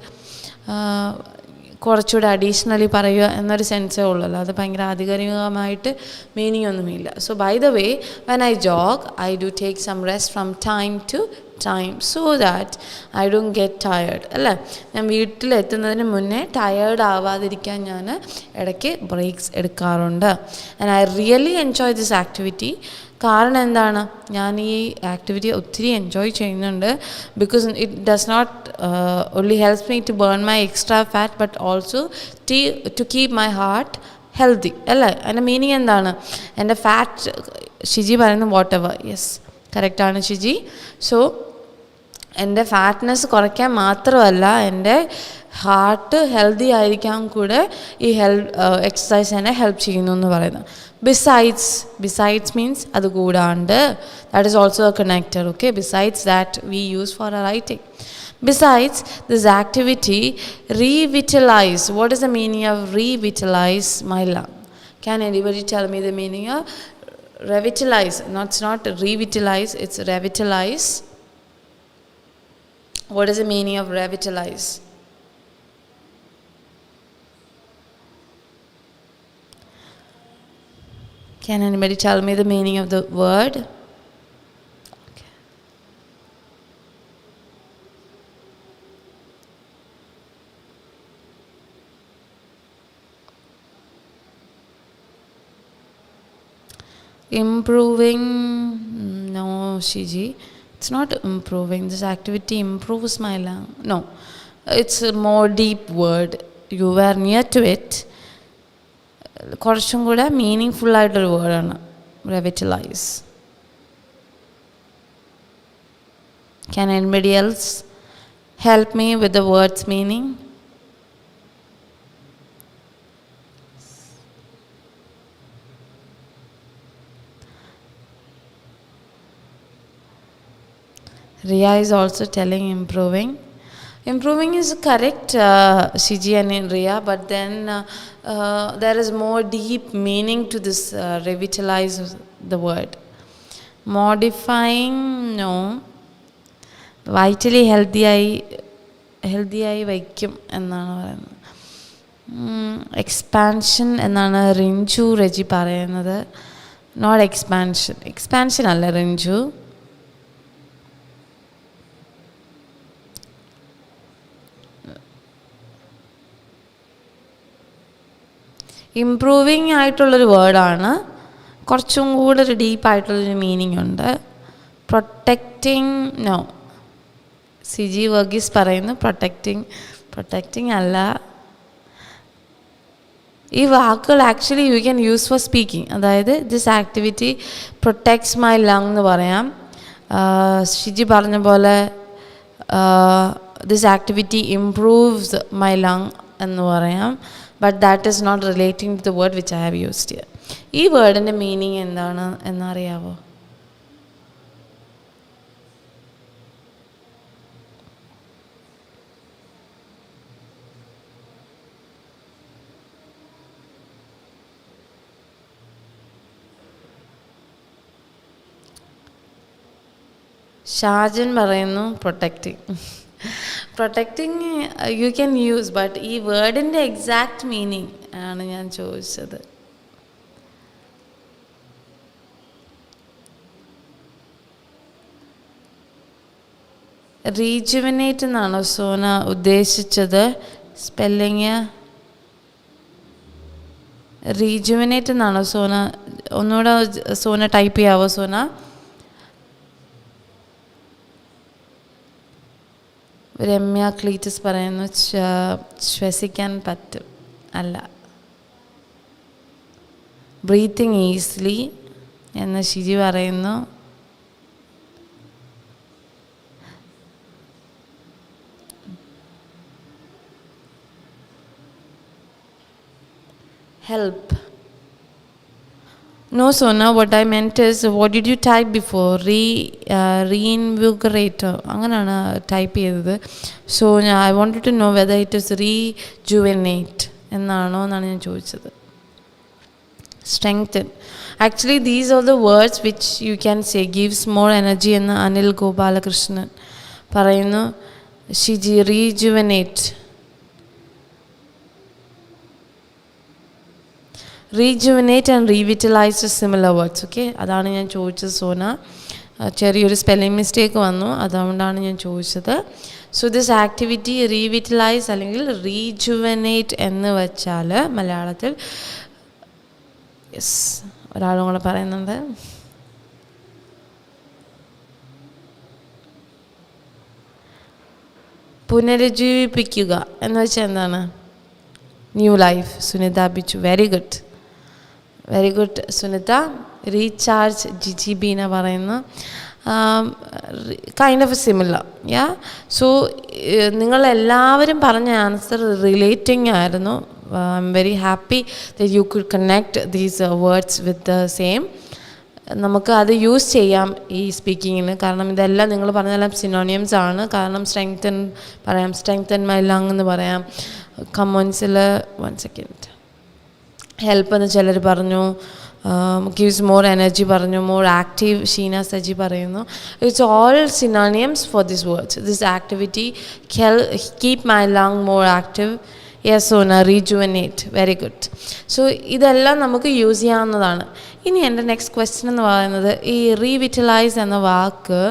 S1: കുറച്ചുകൂടെ additionally പറയുക എന്നൊരു സെൻസേ ഉള്ളല്ലോ, അത് ഭയങ്കര ആധികാരികമായിട്ട് മീനിങ് ഒന്നുമില്ല. So by the way, when I jog I do take some rest from time to time so that I don't get tired. അല്ലേ, ഞാൻ വീട്ടിലെത്തുന്നതിന് മുന്നേ ടയേർഡ് ആവാതിരിക്കാൻ ഞാൻ ഇടയ്ക്ക് ബ്രേക്സ് എടുക്കാറുണ്ട്. And I really enjoy this activity. കാരണം എന്താണ്, ഞാൻ ഈ ആക്ടിവിറ്റി ഒത്തിരി എൻജോയ് ചെയ്യുന്നുണ്ട്. Because it does not only helps me to burn my extra fat but also to keep my heart healthy. അല്ലേ, അതിൻ്റെ മീനിങ് എന്താണ്? എൻ്റെ ഫാറ്റ്, ഷിജി പറയുന്നു വാട്ട് എവർ, യെസ് കറക്റ്റാണ് ഷിജി. സോ എൻ്റെ ഫാറ്റ്നെസ് കുറയ്ക്കാൻ മാത്രമല്ല എൻ്റെ ഹാർട്ട് ഹെൽത്തി ആയിരിക്കാൻ കൂടെ ഈ എക്സസൈസ് എന്നെ ഹെൽപ്പ് ചെയ്യുന്നു എന്ന് പറയുന്നത്. Besides means അത് കൂടാണ്ട്, that is also a connector. Okay, besides that we use for our writing. Besides, this activity revitalize. What is the meaning of revitalize my lung? Can anybody tell me the meaning of revitalize? No, it's not revitalize, it's revitalize. What is the meaning of revitalize? Can anybody tell me the meaning of the word? Okay. Improving? No, Shiji. It's not improving. This activity improves my lung. No, it's a more deep word. You were near to it. കുറച്ചും കൂടെ meaning ഫുള്ളായിട്ടൊരു വേർഡാണ് റെവിറ്റലൈസ്. Can anybody else help me with the word's meaning? Riya is also telling improving. Improving is correct, Shiji and Riya, but then there is more deep meaning to this revitalize the word. Modifying, no. Vitally healthy ആയി വയ്ക്കും എന്നാണ് പറയുന്നത്. Expansion എന്നാണ് റിഞ്ചു റെജി പറയുന്നത്. Not expansion അല്ല Rinchu. Improving ആയിട്ടുള്ളൊരു വേർഡാണ്, കുറച്ചും കൂടെ ഒരു ഡീപ്പായിട്ടുള്ളൊരു മീനിങ് ഉണ്ട്. Protecting, no. സിജി വർഗീസ് പറയുന്നു പ്രൊട്ടക്റ്റിംഗ് അല്ല. ഈ വാക്കുകൾ actually you can use for speaking. അതായത് this activity protects my lung എന്ന് പറയാം. ഷിജി പറഞ്ഞ പോലെ this activity improves my lung എന്ന് പറയാം. But that is not relating to the word which I have used here. ഈ വേർഡിൻ്റെ മീനിങ് എന്താണ് എന്നറിയാവോ? ഷാജൻ പറയുന്നു protecting U can use, but ഈ വേർഡിൻ്റെ എക്സാക്റ്റ് മീനിങ് ആണ് ഞാൻ ചോദിച്ചത്. റീജുവിനേറ്റ് എന്നാണോ സോന ഉദ്ദേശിച്ചത്? സ്പെല്ലിങ് റീജുവനേറ്റ് എന്നാണോ സോന? ഒന്നുകൂടെ സോന ടൈപ്പ് ചെയ്യാവോ സോന? രമ്യ ക്ലീറ്റസ് പറയുന്നു ശ്വസിക്കാൻ പറ്റും, അല്ല. ബ്രീത്തിങ് ഈസിലി എന്ന് ഷിജി പറയുന്നു. Help. No, Sona, what I meant is, what did you type before? Reinvigorate. അങ്ങനെയാണ് ടൈപ്പ് ചെയ്തത്. So I wanted to know whether it is rejuvenate എന്നാണോ എന്നാണ് ഞാൻ ചോദിച്ചത്. Strengthen. Actually, these are the words which you can say gives more energy എന്ന് അനിൽ ഗോപാലകൃഷ്ണൻ പറയുന്നു. Shiji, rejuvenate. Rejuvenate and revitalise similar words. Okay, അതാണ് ഞാൻ ചോദിച്ചത് സോന. ചെറിയൊരു സ്പെല്ലിംഗ് മിസ്റ്റേക്ക് വന്നു, അതുകൊണ്ടാണ് ഞാൻ ചോദിച്ചത്. സോ ദിസ് ആക്ടിവിറ്റി റീവിറ്റലൈസ് അല്ലെങ്കിൽ റീജുവനേറ്റ് എന്ന് വെച്ചാൽ മലയാളത്തിൽ, യെസ്, ഒരാളും കൂടെ പറയുന്നുണ്ട്. പുനരുജ്ജീവിപ്പിക്കുക എന്ന് വെച്ചാൽ എന്താണ്? New life. Sunitha Bichu, very good, very good Sunitha. Recharge Jiji Beena പറയുന്നു. Kind of similar, yeah. So നിങ്ങളെല്ലാവരും പറഞ്ഞ ആൻസർ റിലേറ്റിംഗ് ആയിരുന്നു. I'm very happy that you could connect these words with the same. നമുക്ക് അത് യൂസ് ചെയ്യാം ഈ സ്പീക്കിങ്ങിന്. കാരണം ഇതെല്ലാം നിങ്ങൾ പറഞ്ഞതെല്ലാം സിനോണിയംസ് ആണ്. കാരണം സ്ട്രെങ്തൻ പറയാം, സ്ട്രെങ്തൻ മൈ ലങ് എന്ന് പറയാം. കമോൺസിൽ 1 സെക്കൻഡ്, ഹെൽപ്പ് എന്ന് ചിലർ പറഞ്ഞു, ഗിവ്സ് മോർ എനർജി പറഞ്ഞു, മോർ ആക്റ്റീവ് ഷീന സജി പറയുന്നു. It's all synonyms for this words. This activity keep my lung more active. Yes Sona, rejuvenate, very good. So ഇതെല്ലാം നമുക്ക് യൂസ് ചെയ്യാവുന്നതാണ്. ഇനി എൻ്റെ നെക്സ്റ്റ് ക്വസ്റ്റ്യൻ എന്ന് പറയുന്നത്, ഈ റീവിറ്റലൈസ് എന്ന വാക്ക്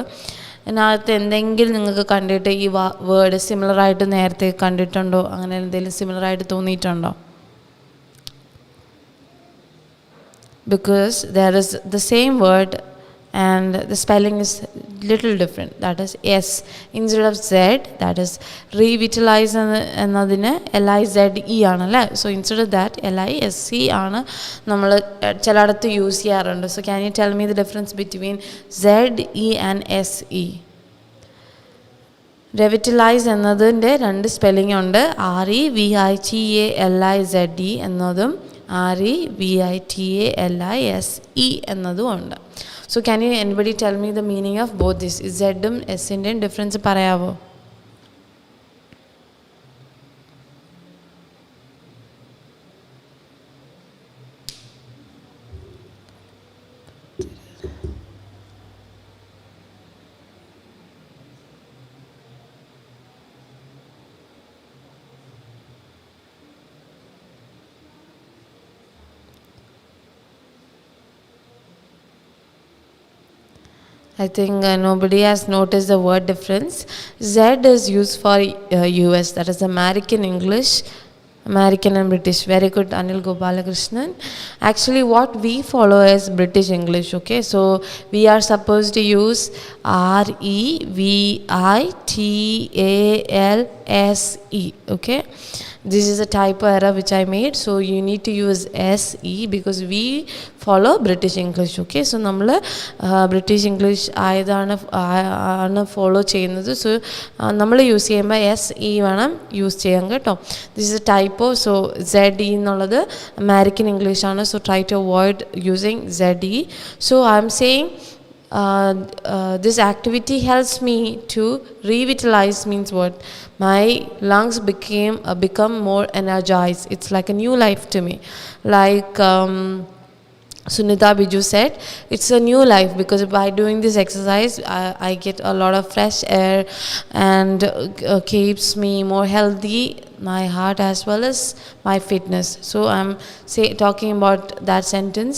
S1: അതിനകത്ത് എന്തെങ്കിലും നിങ്ങൾക്ക് കണ്ടിട്ട് ഈ വേർഡ് സിമിലറായിട്ട് നേരത്തെ കണ്ടിട്ടുണ്ടോ? അങ്ങനെ എന്തെങ്കിലും സിമിലറായിട്ട് തോന്നിയിട്ടുണ്ടോ? Because there is the same word and the spelling is little different. That is S instead of Z. That is revitalize എന്നതിന് LIZE ആണല്ലേ. So instead of that LISC ആണ് നമ്മൾ ചിലയിടത്ത് യൂസ് ചെയ്യാറുണ്ട്. So can you tell me the difference between ZE and SE? Revitalise എന്നതിൻ്റെ 2 spelling ഉണ്ട്. REVITALIZE എന്നതും REVITALISE എന്നതും ഉണ്ട്. So can you anybody tell me the meaning of both this? സെഡും എസിൻ്റെയും ഡിഫറൻസ് പറയാവോ? I think nobody has noticed the word difference. Z is used for US, that is American English, American and British. Very good, Anil Gopalakrishnan. Actually, what we follow is British English, okay? So, we are supposed to use REVITALSE, okay? This is a typo error which I made. So, you need to use SE because we follow British English, okay? So, നമ്മൾ British English ആണ് follow ചെയ്യുന്നത്. So നമ്മൾ use ചെയ്യുമ്പോൾ SE വേണം use ചെയ്യാൻ കേട്ടോ. This is a typo. So ZE എന്നുള്ളത് American English ആണ്. So try to avoid using ZE. So I M saying this activity helps me to revitalize. Means what? My lungs become more energized. It's like a new life to me. Like Sunita Biju said, it's a new life because by doing this exercise I get a lot of fresh air and keeps me more healthy, my heart as well as my fitness. So I'm talking about that sentence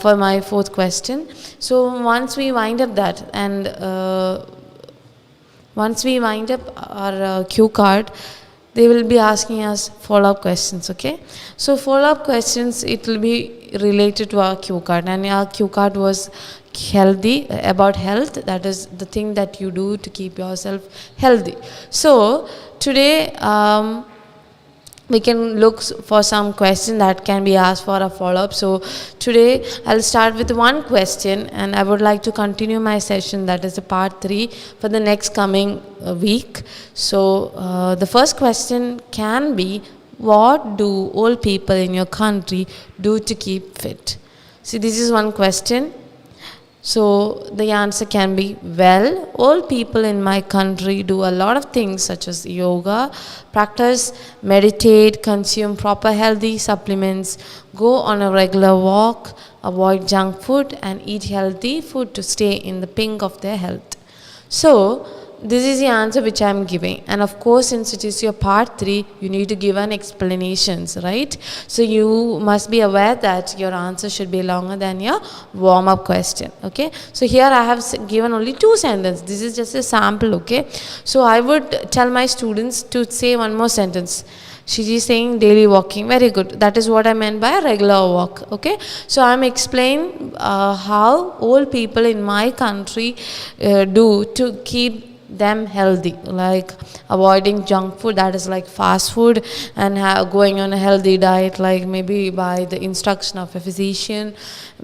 S1: for my 4th question. So once we wind up that and once we wind up our cue card, they will be asking us follow-up questions, okay? So follow-up questions, it will be related to our cue card, and our cue card was healthy, about health, that is the thing that you do to keep yourself healthy. So today we can look for some question that can be asked for a follow-up. So today I'll start with one question, and I would like to continue my session, that is the part 3, for the next coming week. So the first question can be, what do old people in your country do to keep fit? See, this is one question. So the answer can be, well, old people in my country do a lot of things such as yoga, practice, meditate, consume proper healthy supplements, go on a regular walk, avoid junk food, and eat healthy food to stay in the pink of their health. So this is the answer which I am giving, and of course, since it is your part 3, you need to give an explanations, right? So you must be aware that your answer should be longer than your warm-up question, okay? So here I have given only 2 sentences. This is just a sample, okay? So I would tell my students to say one more sentence. She is saying daily walking. Very good. That is what I meant by a regular walk. Okay. So I am explaining how old people in my country do to keep them healthy, like avoiding junk food, that is like fast food, and going on a healthy diet, like maybe by the instruction of a physician,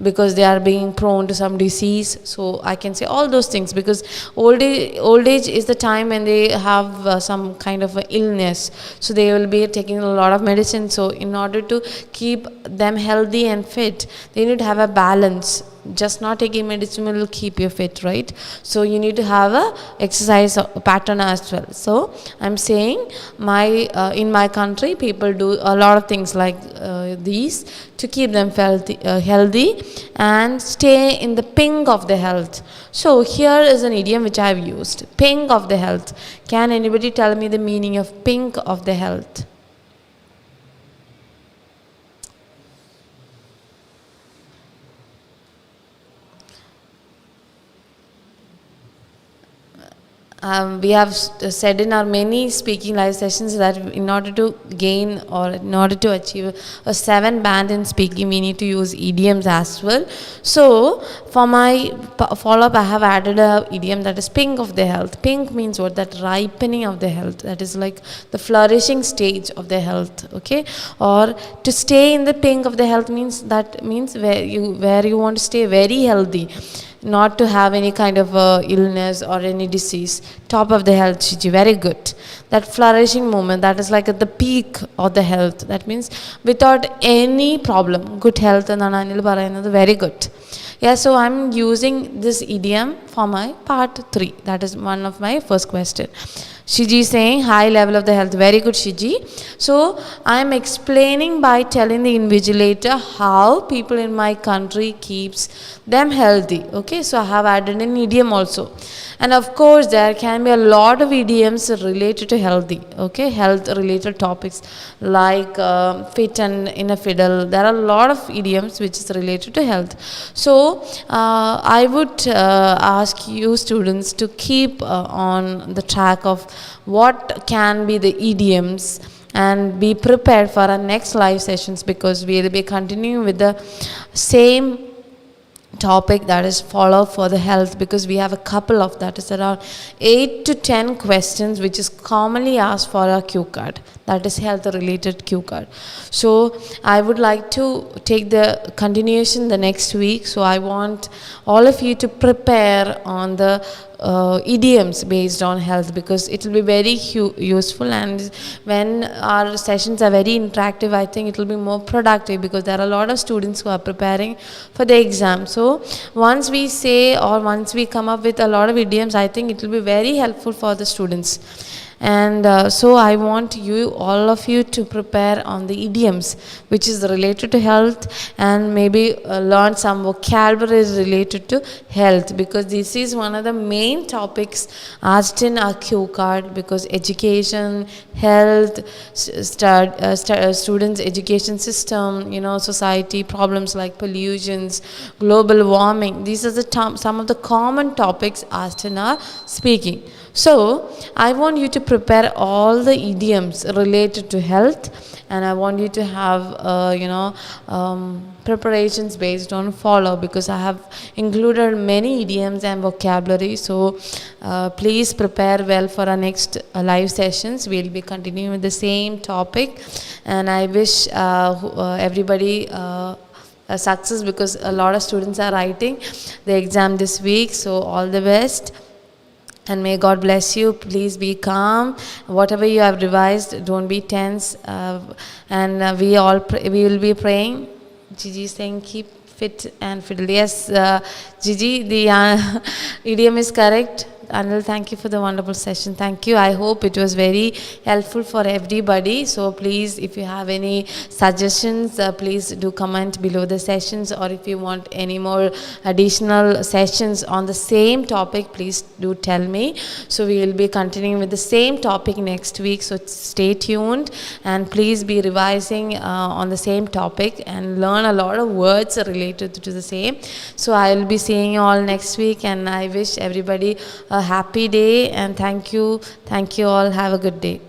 S1: because they are being prone to some disease. So I can say all those things, because old age is the time when they have some kind of a illness, so they will be taking a lot of medicine. So in order to keep them healthy and fit, they need to have a balance. Just not taking medicine will keep you fit, right? So you need to have a exercise pattern as well. So I'm saying in my country, people do a lot of things like these to keep them healthy and stay in the pink of the health. So here is an idiom which I have used, pink of the health. Can anybody tell me the meaning of pink of the health? We have said in our many speaking live sessions that in order to gain or in order to achieve a 7 band in speaking, we need to use idioms as well. So for my follow-up, I have added a idiom that is pink of the health. Pink means what? That ripening of the health. That is like the flourishing stage of the health. Okay, or to stay in the pink of the health means where you want to stay very healthy, not to have any kind of illness or any disease. Top of the health, Shiji, very good. That flourishing moment, that is like at the peak of the health. That means without any problem, good health, and very good. Yeah, so I'm using this idiom for my part 3. That is one of my first question. Shiji is saying high level of the health. Very good, Shiji. So I am explaining by telling the invigilator how people in my country keeps them healthy. Okay, so I have added an idiom also. And of course, there can be a lot of idioms related to healthy. Okay, health related topics like fit and in a fiddle. There are a lot of idioms which is related to health. So I would ask you students to keep on the track of what can be the idioms and be prepared for our next live sessions, because we will be continuing with the same topic, that is follow for the health, because we have a couple of that is around 8 to 10 questions which is commonly asked for a cue card, that is health related cue card. So I would like to take the continuation the next week. So I want all of you to prepare on the idioms based on health, because it will be very useful, and when our sessions are very interactive, I think it will be more productive, because there are a lot of students who are preparing for the exam. So once we say or once we come up with a lot of idioms, I think it will be very helpful for the students. And so I want you, all of you, to prepare on the idioms which is related to health, and maybe learn some vocabulary related to health, because this is one of the main topics asked in our cue card, because education, health, students' education system, society problems like pollutions, global warming, these are the some of the common topics asked in our speaking. So I want you to prepare all the idioms related to health, and I want you to have preparations based on follow, because I have included many idioms and vocabulary. So please prepare well for our next live sessions. We'll be continuing with the same topic, and I wish everybody success, because a lot of students are writing the exam this week. So all the best, and may God bless you. Please be calm. Whatever you have revised, don't be tense. And we will be praying. Gigi is saying keep fit and fiddle. Yes, Gigi, the idiom is correct. Anil, thank you for the wonderful session. Thank you. I hope it was very helpful for everybody. So please, if you have any suggestions, please do comment below the sessions, or if you want any more additional sessions on the same topic, please do tell me. So we will be continuing with the same topic next week. So stay tuned, and please be revising on the same topic and learn a lot of words related to the same. So I will be seeing you all next week, and I wish everybody a happy day, and thank you all. Have a good day.